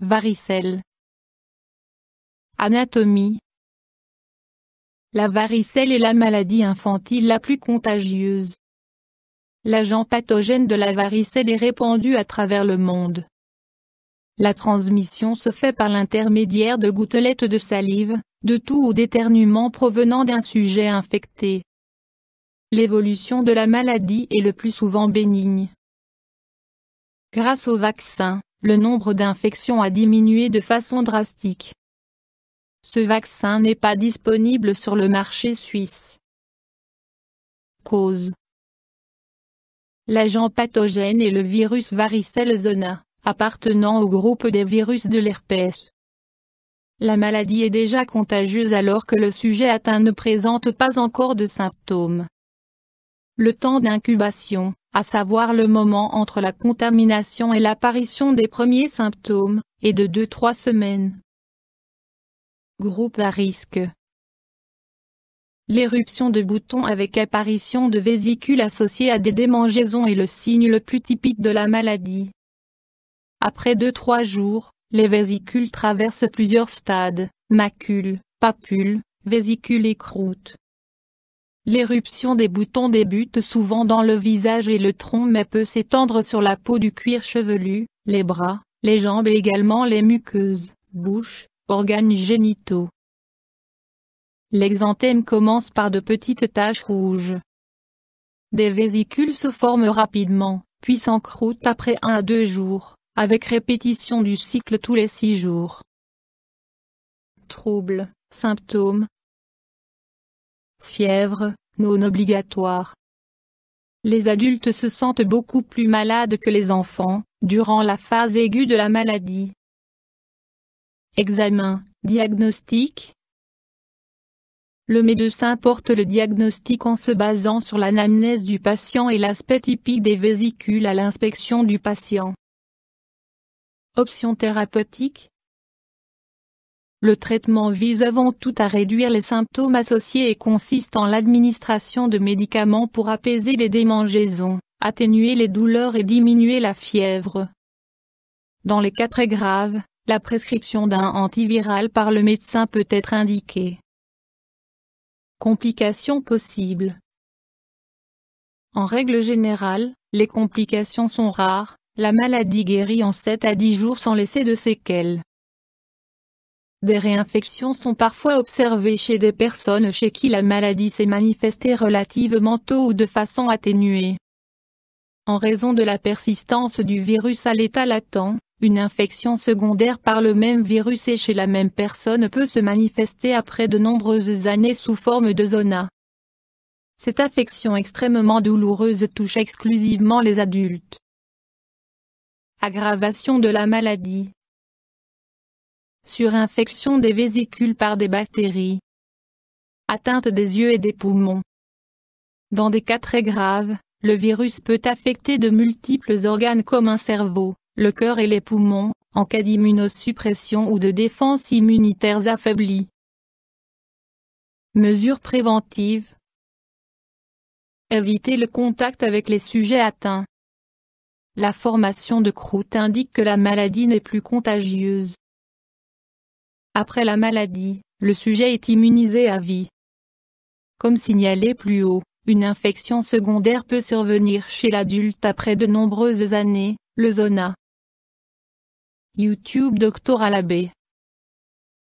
Varicelle. Anatomie. La varicelle est la maladie infantile la plus contagieuse. L'agent pathogène de la varicelle est répandu à travers le monde. La transmission se fait par l'intermédiaire de gouttelettes de salive, de toux ou d'éternuements provenant d'un sujet infecté. L'évolution de la maladie est le plus souvent bénigne. Grâce au vaccin, le nombre d'infections a diminué de façon drastique. Ce vaccin n'est pas disponible sur le marché suisse. Cause. L'agent pathogène est le virus varicelle zoster, appartenant au groupe des virus de l'herpès. La maladie est déjà contagieuse alors que le sujet atteint ne présente pas encore de symptômes. Le temps d'incubation, à savoir le moment entre la contamination et l'apparition des premiers symptômes, est de 2-3 semaines. Groupe à risque. L'éruption de boutons avec apparition de vésicules associées à des démangeaisons est le signe le plus typique de la maladie. Après 2-3 jours, les vésicules traversent plusieurs stades, macules, papules, vésicules et croûtes. L'éruption des boutons débute souvent dans le visage et le tronc mais peut s'étendre sur la peau du cuir chevelu, les bras, les jambes et également les muqueuses, bouche, organes génitaux. L'exanthème commence par de petites taches rouges. Des vésicules se forment rapidement, puis s'encroûtent après 1 à 2 jours, avec répétition du cycle tous les 6 jours. Troubles, symptômes. Fièvre, non obligatoire. Les adultes se sentent beaucoup plus malades que les enfants, durant la phase aiguë de la maladie. Examen, diagnostic. Le médecin porte le diagnostic en se basant sur l'anamnèse du patient et l'aspect typique des vésicules à l'inspection du patient. Options thérapeutiques. Le traitement vise avant tout à réduire les symptômes associés et consiste en l'administration de médicaments pour apaiser les démangeaisons, atténuer les douleurs et diminuer la fièvre. Dans les cas très graves, la prescription d'un antiviral par le médecin peut être indiquée. Complications possibles. En règle générale, les complications sont rares, la maladie guérit en 7 à 10 jours sans laisser de séquelles. Des réinfections sont parfois observées chez des personnes chez qui la maladie s'est manifestée relativement tôt ou de façon atténuée. En raison de la persistance du virus à l'état latent, une infection secondaire par le même virus et chez la même personne peut se manifester après de nombreuses années sous forme de zona. Cette affection extrêmement douloureuse touche exclusivement les adultes. Aggravation de la maladie. Surinfection des vésicules par des bactéries. Atteinte des yeux et des poumons. Dans des cas très graves, le virus peut affecter de multiples organes comme un cerveau, le cœur et les poumons, en cas d'immunosuppression ou de défense immunitaires affaiblies. Mesures préventives. Éviter le contact avec les sujets atteints. La formation de croûte indique que la maladie n'est plus contagieuse. Après la maladie, le sujet est immunisé à vie. Comme signalé plus haut, une infection secondaire peut survenir chez l'adulte après de nombreuses années, le zona. YouTube Dr Alabé.